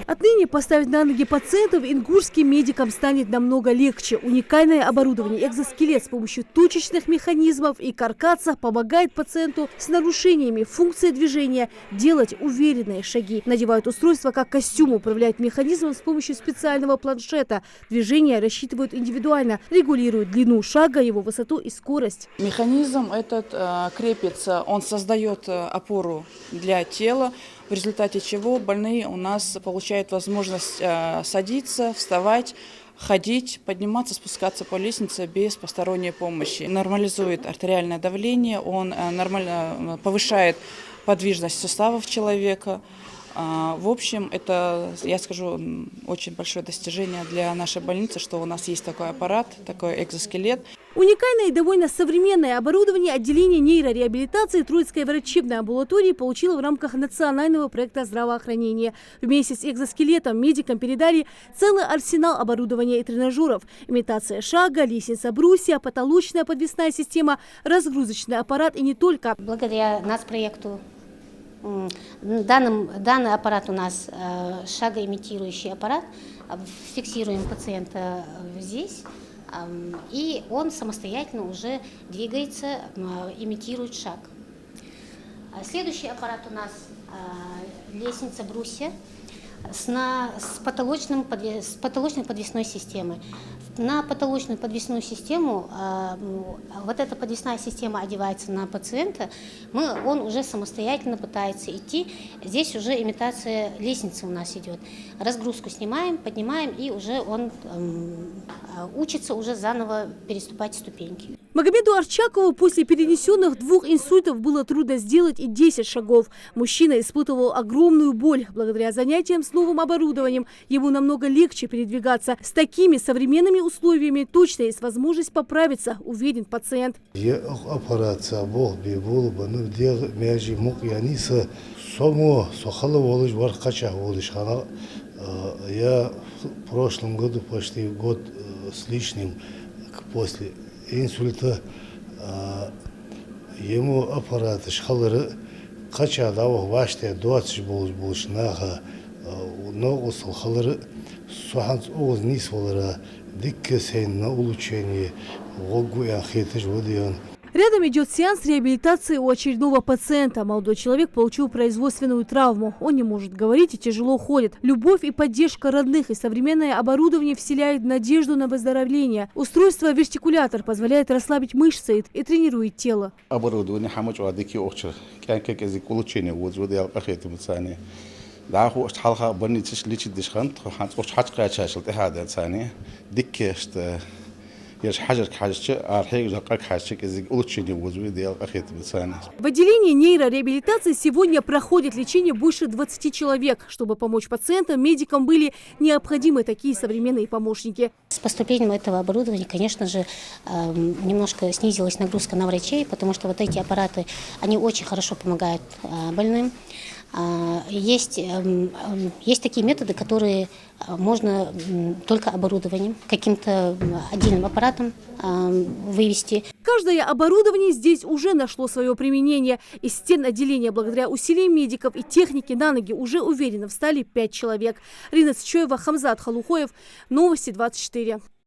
Отныне поставить на ноги пациентов ингушским медикам станет намного легче. Уникальное оборудование экзоскелет с помощью точечных механизмов и каркаса помогает пациенту с нарушениями функции движения делать уверенные шаги. Надевают устройство как костюм, управляют механизмом с помощью специального планшета. Движения рассчитывают индивидуально, регулируют длину шага, его высоту и скорость. Механизм этот крепится, он создает опору для тела, в результате чего больные у нас получают возможность садиться, вставать, ходить, подниматься, спускаться по лестнице без посторонней помощи. Нормализует артериальное давление, он нормально повышает подвижность суставов человека. В общем, это, я скажу, очень большое достижение для нашей больницы, что у нас есть такой аппарат, такой экзоскелет. Уникальное и довольно современное оборудование отделения нейрореабилитации Троицкой врачебной амбулатории получило в рамках национального проекта здравоохранения. Вместе с экзоскелетом медикам передали целый арсенал оборудования и тренажеров. Имитация шага, лестница брусья, потолочная подвесная система, разгрузочный аппарат и не только. Благодаря нацпроекту данный аппарат у нас шагоимитирующий аппарат. Фиксируем пациента здесь, и он самостоятельно уже двигается, имитирует шаг. Следующий аппарат у нас лестница брусья с потолочной подвесной системой. На потолочную подвесную систему, вот эта подвесная система одевается на пациента, он уже самостоятельно пытается идти. Здесь уже имитация лестницы у нас идет. Разгрузку снимаем, поднимаем, и уже он учится уже заново переступать ступеньки. Магомеду Арчакову после перенесенных 2 инсультов было трудно сделать и 10 шагов. Мужчина испытывал огромную боль. Благодаря занятиям с новым оборудованием ему намного легче передвигаться. С такими современными условиями точно есть возможность поправиться, уверен пациент. Я в прошлом году почти год с лишним после инсульта ему аппараты шхалары качадавы ваште 20 болуш наха ногу салхалары суханц оз нисвалара дикке сейн на улучшение волгу и ахетыш водион. Рядом идет сеанс реабилитации у очередного пациента. Молодой человек получил производственную травму. Он не может говорить и тяжело ходит. Любовь и поддержка родных и современное оборудование вселяют надежду на выздоровление. Устройство вертикулятор позволяет расслабить мышцы и тренирует тело. Оборудование В отделении нейрореабилитации сегодня проходит лечение больше 20 человек. Чтобы помочь пациентам, медикам были необходимы такие современные помощники. С поступлением этого оборудования, конечно же, немножко снизилась нагрузка на врачей, потому что вот эти аппараты, они очень хорошо помогают больным. Есть такие методы, которые можно только оборудованием, каким-то отдельным аппаратом вывести. Каждое оборудование здесь уже нашло свое применение. Из стен отделения благодаря усилиям медиков и техники на ноги уже уверенно встали 5 человек. Рина Цичоева, Хамзат Халухоев. Новости 24.